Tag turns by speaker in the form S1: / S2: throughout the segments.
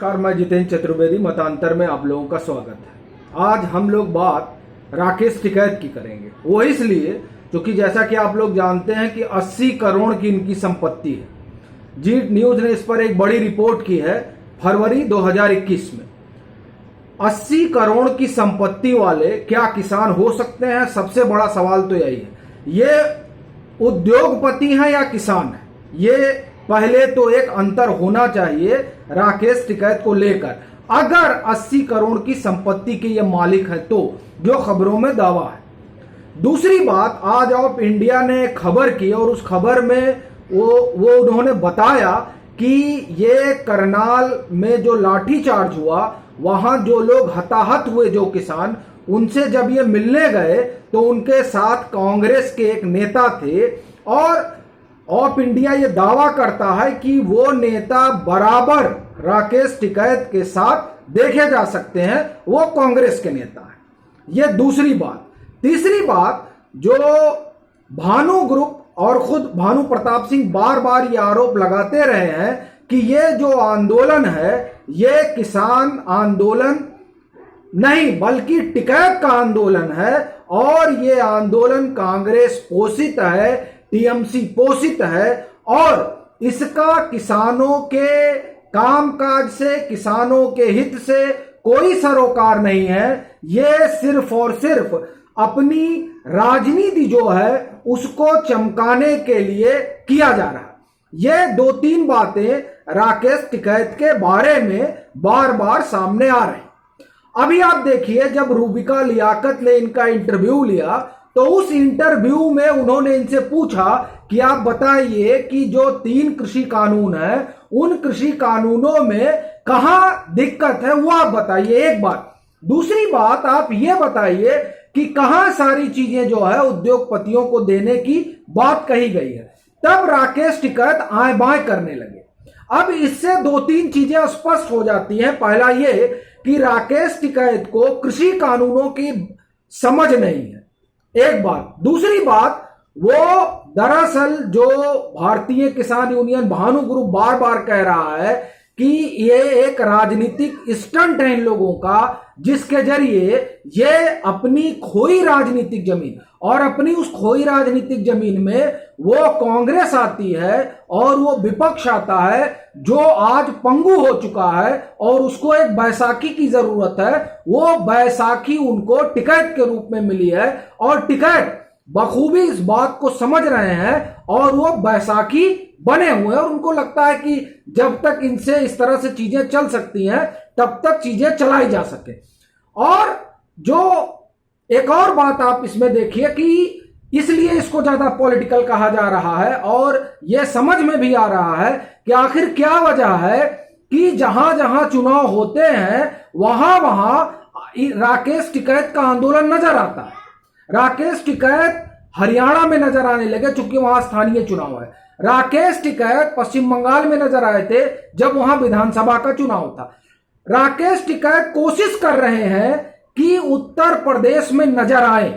S1: नमस्कार, मैं जितेंद्र चतुर्वेदी। मतांतर में आप लोगों का स्वागत है। आज हम लोग बात राकेश टिकैत की करेंगे। वो इसलिए क्योंकि जैसा कि आप लोग जानते हैं कि 80 करोड़ की इनकी संपत्ति है। जी न्यूज ने इस पर एक बड़ी रिपोर्ट की है फरवरी 2021 में। 80 करोड़ की संपत्ति वाले क्या किसान हो सकते हैं? सबसे बड़ा सवाल तो यही है। ये उद्योगपति हैं या किसान हैं? ये पहले तो एक अंतर होना चाहिए राकेश टिकैत को लेकर। अगर 80 करोड़ की संपत्ति के ये मालिक है तो जो खबरों में दावा है। दूसरी बात, आज ऑफ इंडिया ने खबर की और उस खबर में वो उन्होंने बताया कि ये करनाल में जो लाठीचार्ज हुआ, वहां जो लोग हताहत हुए, जो किसान, उनसे जब ये मिलने गए तो उनके साथ कांग्रेस के एक नेता थे और ऑफ इंडिया ये दावा करता है कि वो नेता बराबर राकेश टिकैत के साथ देखे जा सकते हैं, वो कांग्रेस के नेता है। ये दूसरी बात। तीसरी बात, जो भानु ग्रुप और खुद भानु प्रताप सिंह बार बार ये आरोप लगाते रहे हैं कि ये जो आंदोलन है ये किसान आंदोलन नहीं बल्कि टिकैत का आंदोलन है और ये आंदोलन कांग्रेस पोषित है, टीएमसी पोषित है और इसका किसानों के कामकाज से, किसानों के हित से कोई सरोकार नहीं है। ये सिर्फ और सिर्फ अपनी राजनीति जो है उसको चमकाने के लिए किया जा रहा है। ये दो तीन बातें राकेश टिकैत के बारे में बार बार सामने आ रही। अभी आप देखिए, जब रूबिका लियाकत ने इनका इंटरव्यू लिया तो उस इंटरव्यू में उन्होंने इनसे पूछा कि आप बताइए कि जो 3 कृषि कानून है उन कृषि कानूनों में कहां दिक्कत है, वो आप बताइए, एक बात। दूसरी बात, आप ये बताइए कि कहां सारी चीजें जो है उद्योगपतियों को देने की बात कही गई है। तब राकेश टिकैत आए बाएं करने लगे। अब इससे 2-3 चीजें स्पष्ट हो जाती हैं। पहला ये कि राकेश टिकैत को कृषि कानूनों की समझ नहीं है, एक बात। दूसरी बात, वो दरअसल जो भारतीय किसान यूनियन भानु ग्रुप बार बार कह रहा है कि ये एक राजनीतिक स्टंट है इन लोगों का, जिसके जरिए ये अपनी खोई राजनीतिक जमीन, और अपनी उस खोई राजनीतिक जमीन में वो कांग्रेस आती है और वो विपक्ष आता है जो आज पंगु हो चुका है और उसको एक बैसाखी की जरूरत है। वो बैसाखी उनको टिकैत के रूप में मिली है और टिकैत बखूबी इस बात को समझ रहे हैं और वो बैसाखी बने हुए हैं और उनको लगता है कि जब तक इनसे इस तरह से चीजें चल सकती हैं तब तक चीजें चलाई जा सके। और जो एक और बात आप इसमें देखिए कि इसलिए इसको ज्यादा पॉलिटिकल कहा जा रहा है और यह समझ में भी आ रहा है कि आखिर क्या वजह है कि जहां जहां चुनाव होते हैं वहां वहां राकेश टिकैत का आंदोलन नजर आता है। राकेश टिकैत हरियाणा में नजर आने लगे चूंकि वहां स्थानीय चुनाव है। राकेश टिकैत पश्चिम बंगाल में नजर आए थे जब वहां विधानसभा का चुनाव था। राकेश टिकैत कोशिश कर रहे हैं कि उत्तर प्रदेश में नजर आए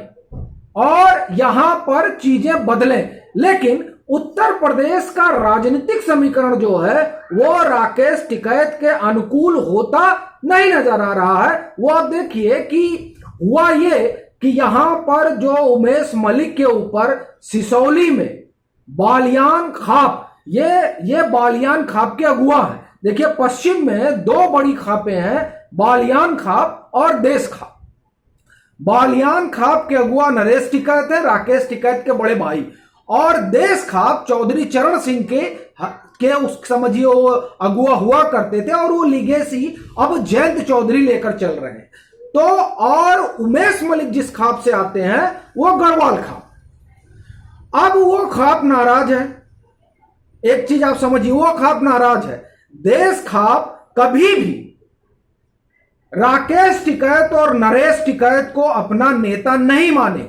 S1: और यहां पर चीजें बदलें, लेकिन उत्तर प्रदेश का राजनीतिक समीकरण जो है वो राकेश टिकैत के अनुकूल होता नहीं नजर आ रहा है। वो आप देखिए कि हुआ ये कि यहां पर जो उमेश मलिक के ऊपर सिसौली में बालियान खाप, ये बालियान खाप के अगुआ है। देखिए, पश्चिम में 2 बड़ी खापें हैं, बालियान खाप और देश खाप। बालियान खाप के अगुआ नरेश टिकैत है, राकेश टिकैत के बड़े भाई, और देश खाप चौधरी चरण सिंह के उस समझिए वो अगुआ हुआ करते थे और वो लीगेसी अब जयंत चौधरी लेकर चल रहे हैं। तो और उमेश मलिक जिस खाप से आते हैं वो गढ़वाल खाप। अब वो खाप नाराज है, एक चीज आप समझिए, वो खाप नाराज है। देश खाप कभी भी राकेश टिकैत और नरेश टिकैत को अपना नेता नहीं माने।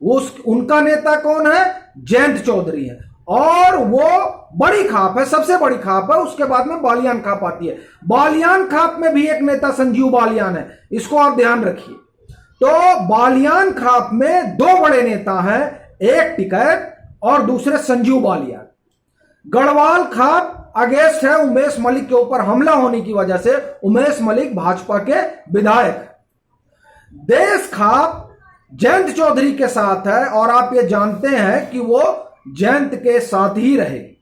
S1: वो उनका नेता कौन है? जयंत चौधरी है और वो बड़ी खाप है, सबसे बड़ी खाप है। उसके बाद में बालियान खाप आती है। बालियान खाप में भी एक नेता संजीव बालियान है, इसको आप ध्यान रखिए। तो बालियान खाप में 2 बड़े नेता हैं, एक टिकैत और दूसरे संजीव बालियान। गढ़वाल खाप अगेंस्ट है उमेश मलिक के ऊपर हमला होने की वजह से। उमेश मलिक भाजपा के विधायक। देश खाप जयंत चौधरी के साथ है और आप ये जानते हैं कि वो जयंत के साथ ही रहेगी।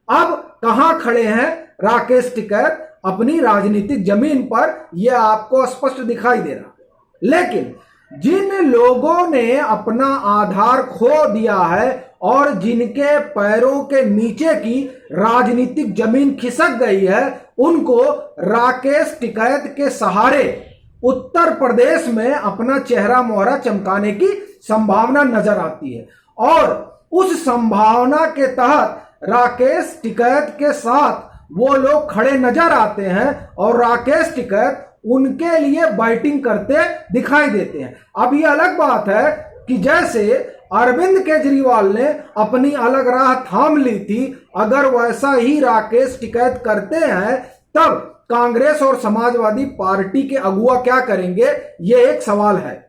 S1: अब कहां खड़े हैं राकेश टिकैत अपनी राजनीतिक जमीन पर, यह आपको स्पष्ट दिखाई दे रहा। लेकिन जिन लोगों ने अपना आधार खो दिया है और जिनके पैरों के नीचे की राजनीतिक जमीन खिसक गई है, उनको राकेश टिकैत के सहारे उत्तर प्रदेश में अपना चेहरा मोहरा चमकाने की संभावना नजर आती है। और उस संभावना के तहत राकेश टिकैत के साथ वो लोग खड़े नजर आते हैं और राकेश टिकैत उनके लिए बैटिंग करते दिखाई देते हैं। अब ये अलग बात है कि जैसे अरविंद केजरीवाल ने अपनी अलग राह थाम ली थी, अगर वैसा ही राकेश टिकैत करते हैं तब कांग्रेस और समाजवादी पार्टी के अगुआ क्या करेंगे, ये एक सवाल है।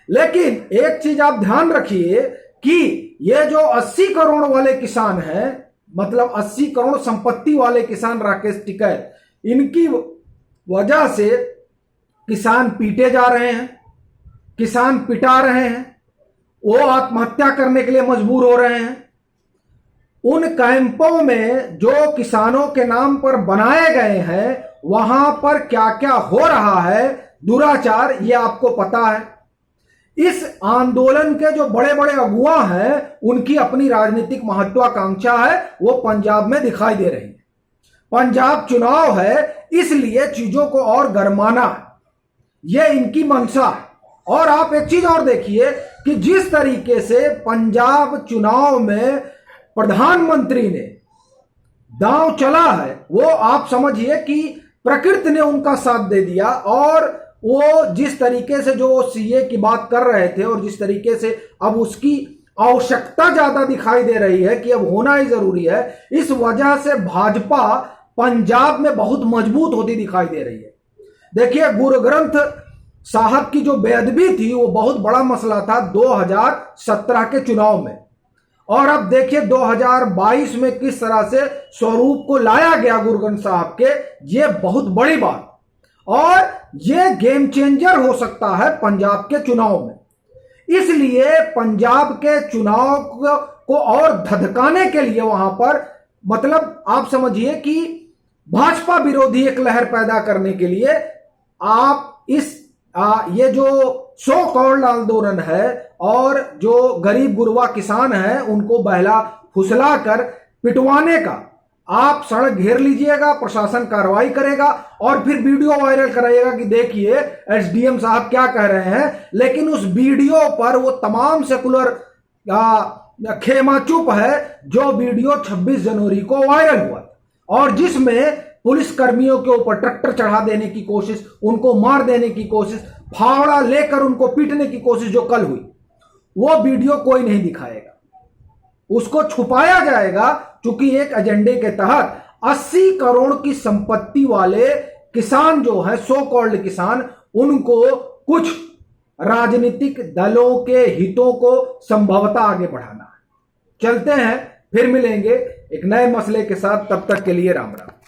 S1: लेकिन एक चीज आप ध्यान रखिए कि ये जो 80 करोड़ वाले किसान हैं, मतलब 80 करोड़ संपत्ति वाले किसान राकेश टिकैत, इनकी वजह से किसान पीटे जा रहे हैं, किसान पिटा रहे हैं, वो आत्महत्या करने के लिए मजबूर हो रहे हैं। उन कैंपों में जो किसानों के नाम पर बनाए गए हैं वहां पर क्या क्या हो रहा है, दुराचार, ये आपको पता है। इस आंदोलन के जो बड़े बड़े अगुआ हैं उनकी अपनी राजनीतिक महत्वाकांक्षा है, वो पंजाब में दिखाई दे रही है। पंजाब चुनाव है, इसलिए चीजों को और गरमाना है, ये इनकी मंशा है। और आप एक चीज और देखिए कि जिस तरीके से पंजाब चुनाव में प्रधानमंत्री ने दांव चला है, वो आप समझिए कि प्रकृति ने उनका साथ दे दिया। और वो जिस तरीके से जो सीए की बात कर रहे थे और जिस तरीके से अब उसकी आवश्यकता ज्यादा दिखाई दे रही है कि अब होना ही जरूरी है, इस वजह से भाजपा पंजाब में बहुत मजबूत होती दिखाई दे रही है। देखिए, गुरु ग्रंथ साहब की जो बेअदबी थी वो बहुत बड़ा मसला था 2017 के चुनाव में, और अब देखिए 2022 में किस तरह से स्वरूप को लाया गया गुरु ग्रंथ साहब के, ये बहुत बड़ी बात और ये गेम चेंजर हो सकता है पंजाब के चुनाव में। इसलिए पंजाब के चुनाव को और धधकाने के लिए वहां पर, मतलब आप समझिए कि भाजपा विरोधी एक लहर पैदा करने के लिए आप ये जो सो कॉल्ड आंदोलन है और जो गरीब गुरबा किसान है उनको बहला फुसला कर पिटवाने का आप सड़क घेर लीजिएगा, प्रशासन कार्रवाई करेगा और फिर वीडियो वायरल कराइएगा कि देखिए एसडीएम साहब क्या कह रहे हैं। लेकिन उस वीडियो पर वो तमाम सेकुलर खेमा चुप है जो वीडियो 26 जनवरी को वायरल हुआ और जिसमें पुलिस कर्मियों के ऊपर ट्रैक्टर चढ़ा देने की कोशिश, उनको मार देने की कोशिश, फावड़ा लेकर उनको पीटने की कोशिश जो कल हुई, वो वीडियो कोई नहीं दिखाएगा, उसको छुपाया जाएगा। क्योंकि एक एजेंडे के तहत 80 करोड़ की संपत्ति वाले किसान जो है, सो कॉल्ड किसान, उनको कुछ राजनीतिक दलों के हितों को संभवतः आगे बढ़ाना है। चलते हैं, फिर मिलेंगे एक नए मसले के साथ, तब तक के लिए राम राम।